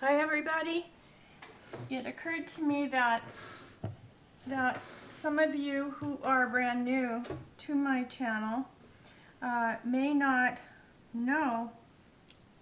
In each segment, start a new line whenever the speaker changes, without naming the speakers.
Hi everybody. It occurred to me that some of you who are brand new to my channel may not know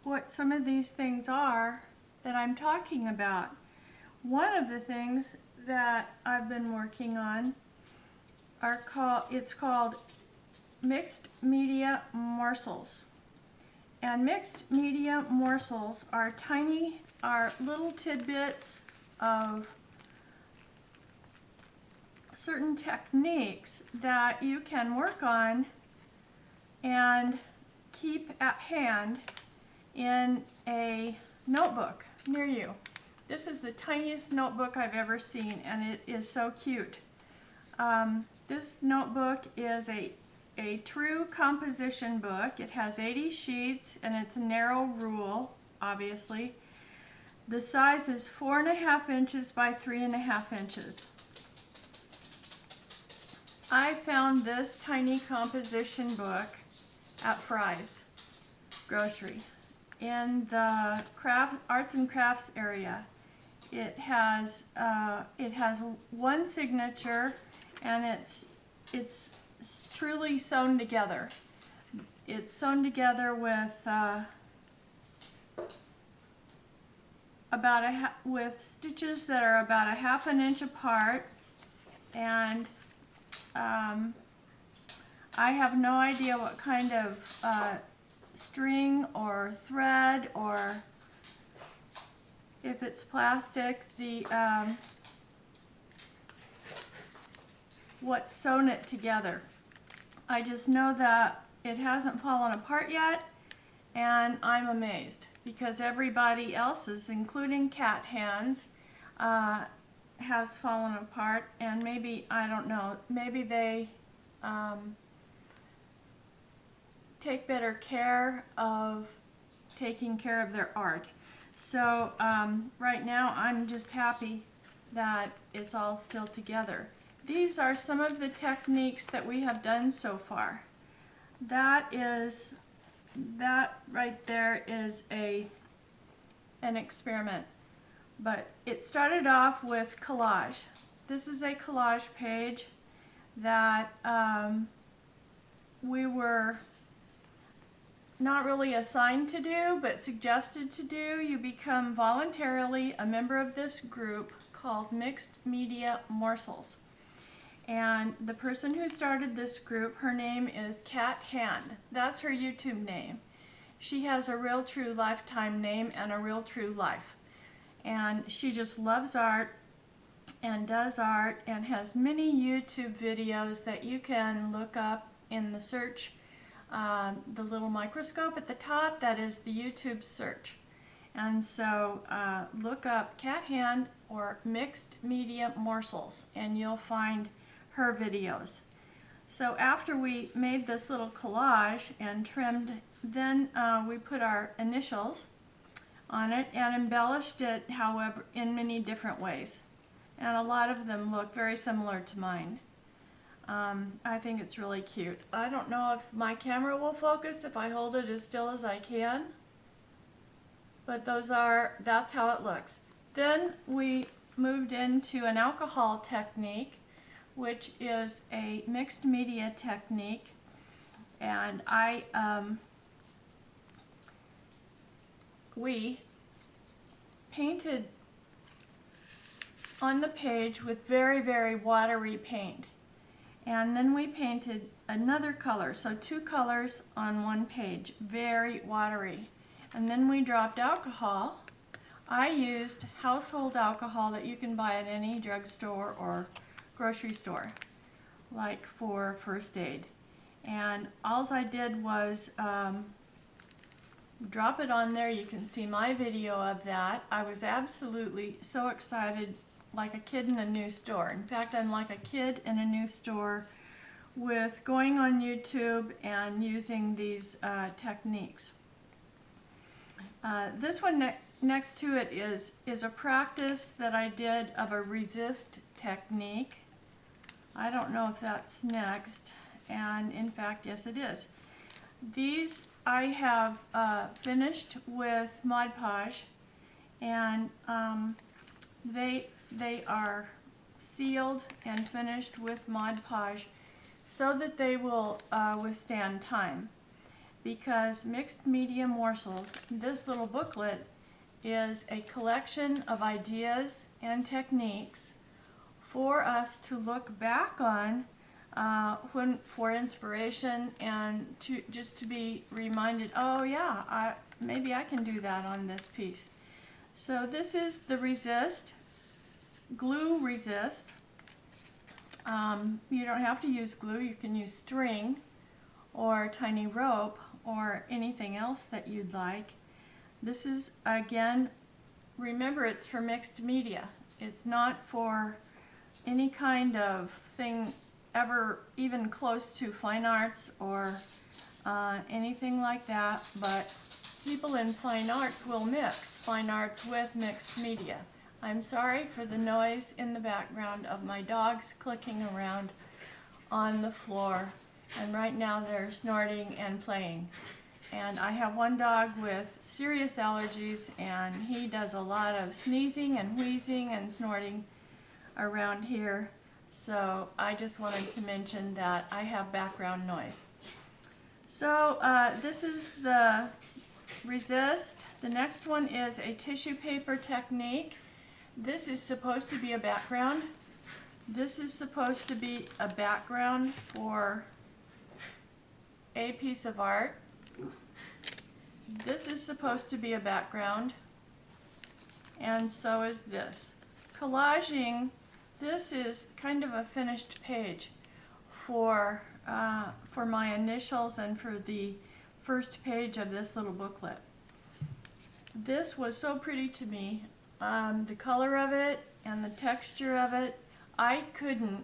what some of these things are that I'm talking about. One of the things that I've been working on it's called mixed media morsels. And mixed media morsels are little tidbits of certain techniques that you can work on and keep at hand in a notebook near you. This is the tiniest notebook I've ever seen, and it is so cute. This notebook is a true composition book. It has 80 sheets and it's a narrow rule, obviously. The size is 4.5 inches by 3.5 inches. I found this tiny composition book at Fry's grocery in the arts and crafts area. It has one signature, and it's truly sewn together. It's sewn together with with stitches that are about 1/2 inch apart, and I have no idea what kind of string or thread, or if it's plastic, what's sewn it together. I just know that it hasn't fallen apart yet, and I'm amazed because everybody else's, including cat hands, has fallen apart, and maybe, I don't know, maybe they take better care of taking care of their art. So right now I'm just happy that it's all still together. These are some of the techniques that we have done so far. That right there is an experiment, but it started off with collage. This is a collage page that we were not really assigned to do, but suggested to do. You become voluntarily a member of this group called Mixed Media Morsels. And the person who started this group, her name is Cat Hand. That's her YouTube name. She has a real true lifetime name and a real true life. And she just loves art and does art and has many YouTube videos that you can look up in the search. The little microscope at the top, that is the YouTube search. And so look up Cat Hand or Mixed Media Morsels and you'll find her videos. So after we made this little collage and trimmed, then we put our initials on it and embellished it, however, in many different ways. And a lot of them look very similar to mine. I think it's really cute. I don't know if my camera will focus if I hold it as still as I can, but that's how it looks. Then we moved into an alcohol technique, which is a mixed media technique, and we painted on the page with very, very watery paint. And then we painted another color, so 2 colors on one page, very watery. And then we dropped alcohol. I used household alcohol that you can buy at any drugstore or grocery store, like for first aid. And all I did was drop it on there. You can see my video of that. I was absolutely so excited, like a kid in a new store. In fact, I'm like a kid in a new store with going on YouTube and using these techniques. This one next to it is a practice that I did of a resist technique. I don't know if that's next, and in fact, yes it is. These I have finished with Mod Podge, and they are sealed and finished with Mod Podge so that they will withstand time. Because Mixed Media Morsels, this little booklet, is a collection of ideas and techniques for us to look back on for inspiration, and just to be reminded, oh yeah, maybe I can do that on this piece. So this is the resist, glue resist. You don't have to use glue, you can use string or tiny rope or anything else that you'd like. This is, again, remember, it's for mixed media. It's not for any kind of thing ever even close to fine arts or anything like that, but people in fine arts will mix fine arts with mixed media. I'm sorry for the noise in the background of my dogs clicking around on the floor, and right now they're snorting and playing. And I have one dog with serious allergies, and he does a lot of sneezing and wheezing and snorting around here. So I just wanted to mention that I have background noise. So this is the resist. The next one is a tissue paper technique. This is supposed to be a background. This is supposed to be a background for a piece of art. This is supposed to be a background, and so is this. Collaging, this is kind of a finished page for my initials and for the first page of this little booklet. This was so pretty to me. The color of it and the texture of it, I couldn't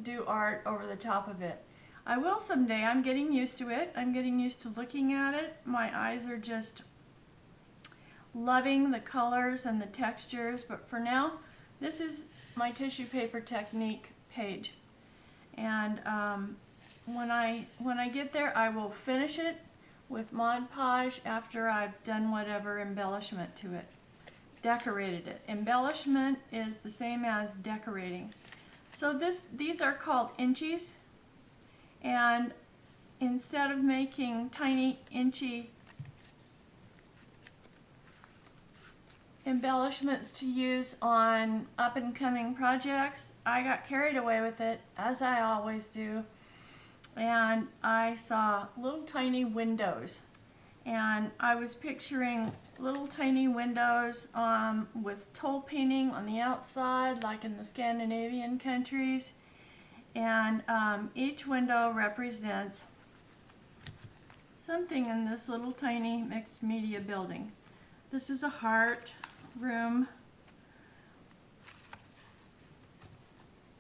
do art over the top of it. I will someday. I'm getting used to it. I'm getting used to looking at it. My eyes are just loving the colors and the textures, but for now, this is my tissue paper technique page. And when I get there, I will finish it with Mod Podge after I've done whatever embellishment to it. Decorated it. Embellishment is the same as decorating. So these are called inchies. And instead of making tiny inchy embellishments to use on up-and-coming projects, I got carried away with it, as I always do, and I saw little tiny windows. And I was picturing little tiny windows with toll painting on the outside, like in the Scandinavian countries. And each window represents something in this little tiny mixed media building. This is a heart room.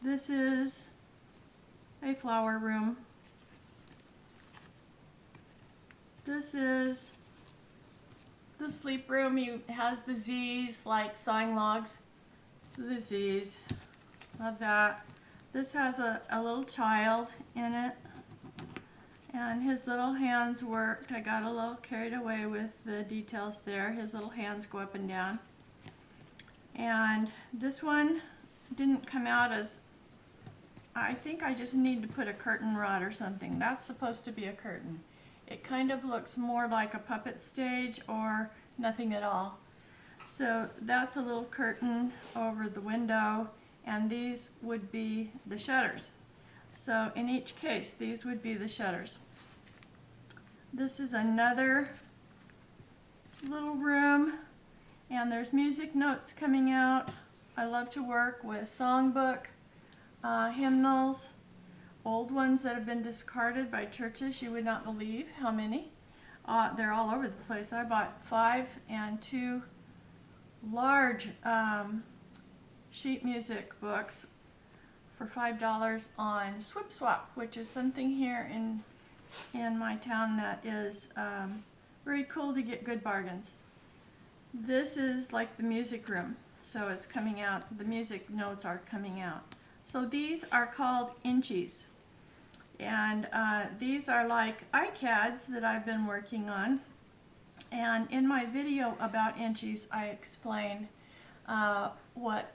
This is a flower room. This is the sleep room. It has the Z's, like sawing logs. The Z's. Love that. This has a little child in it, and his little hands worked. I got a little carried away with the details there. His little hands go up and down. And this one didn't come out as, I think I just need to put a curtain rod or something. That's supposed to be a curtain. It kind of looks more like a puppet stage or nothing at all. So that's a little curtain over the window, and these would be the shutters. So in each case, these would be the shutters. This is another little room, and there's music notes coming out. I love to work with songbook, hymnals, old ones that have been discarded by churches. You would not believe how many. They're all over the place. I bought 5 and 2 large sheet music books for $5 on Swip Swap, which is something here in my town that is very cool to get good bargains. This is like the music room, so it's coming out, the music notes are coming out. So these are called inchies, and these are like iCads that I've been working on, And in my video about inchies, I explain what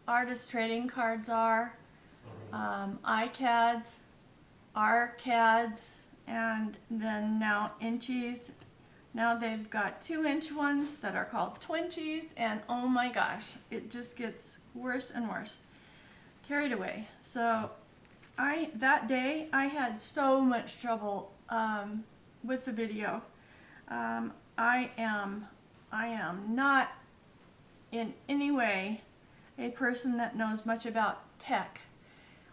artist trading cards are, iCads, RCads, and then now inchies. Now they've got 2-inch ones that are called twinchies, and oh my gosh, it just gets worse and worse. Carried away. So that day I had so much trouble with the video. I am not in any way a person that knows much about tech.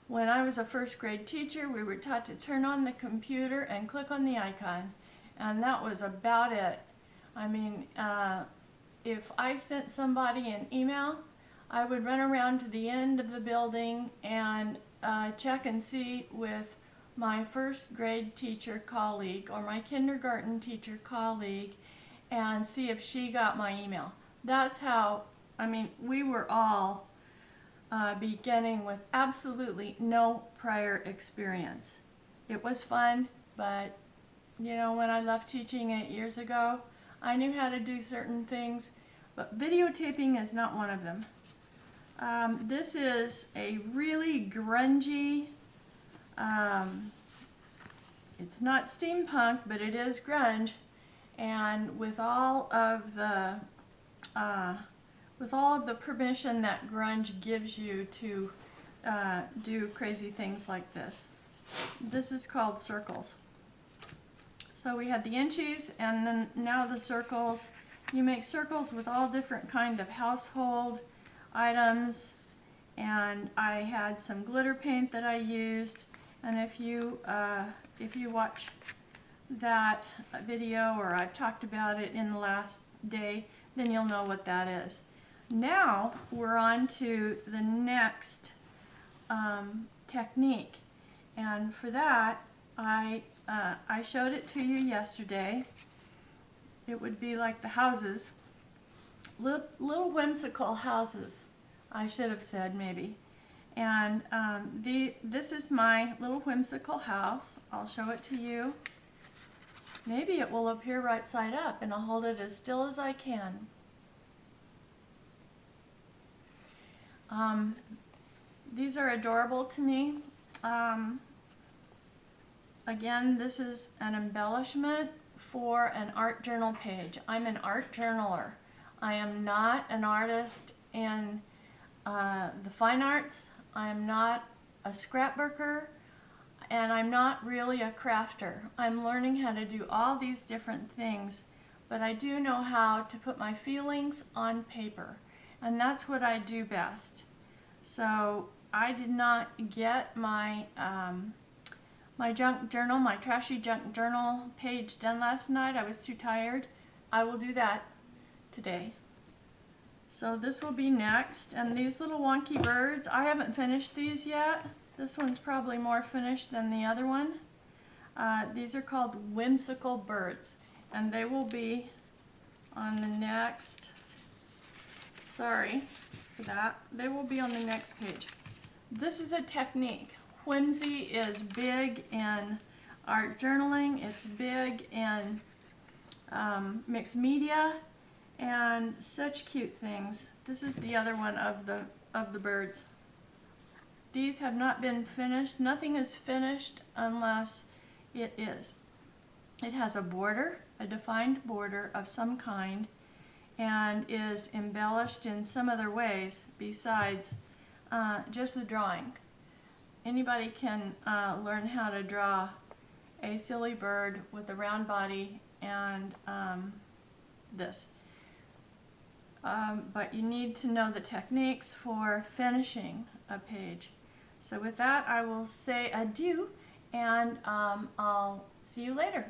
When I was a first grade teacher, we were taught to turn on the computer and click on the icon, and that was about it. I mean, if I sent somebody an email, I would run around to the end of the building and check and see with my first grade teacher colleague or my kindergarten teacher colleague and see if she got my email. That's how, I mean, we were all beginning with absolutely no prior experience. It was fun, but you know, when I left teaching 8 years ago, I knew how to do certain things, but videotaping is not one of them. This is a really grungy, it's not steampunk, but it is grunge, and with all of the permission that grunge gives you to do crazy things like this. This is called circles. So we had the inchies, and then now the circles. You make circles with all different kind of household items, and I had some glitter paint that I used, and if you watch that video, or I've talked about it in the last day, then you'll know what that is. Now we're on to the next technique, and for that I showed it to you yesterday. It would be like the houses, little whimsical houses, I should have said maybe. And this is my little whimsical house. I'll show it to you. Maybe it will appear right side up, and I'll hold it as still as I can. These are adorable to me. Again, this is an embellishment for an art journal page. I'm an art journaler. I am not an artist in the fine arts. I am not a scrapbooker, and I'm not really a crafter. I'm learning how to do all these different things, but I do know how to put my feelings on paper, and that's what I do best. So I did not get my my junk journal, my trashy junk journal page done last night. I was too tired. I will do that today. So this will be next, and these little wonky birds, I haven't finished these yet. This one's probably more finished than the other one. These are called whimsical birds, and they will be on the next, sorry for that, they will be on the next page. This is a technique. Whimsy is big in art journaling, it's big in mixed media, and such cute things. This is the other one of the birds. These have not been finished. Nothing is finished unless it is. It has a border, a defined border of some kind, and is embellished in some other ways besides just the drawing. Anybody can learn how to draw a silly bird with a round body and this. But you need to know the techniques for finishing a page. So with that, I will say adieu, and I'll see you later.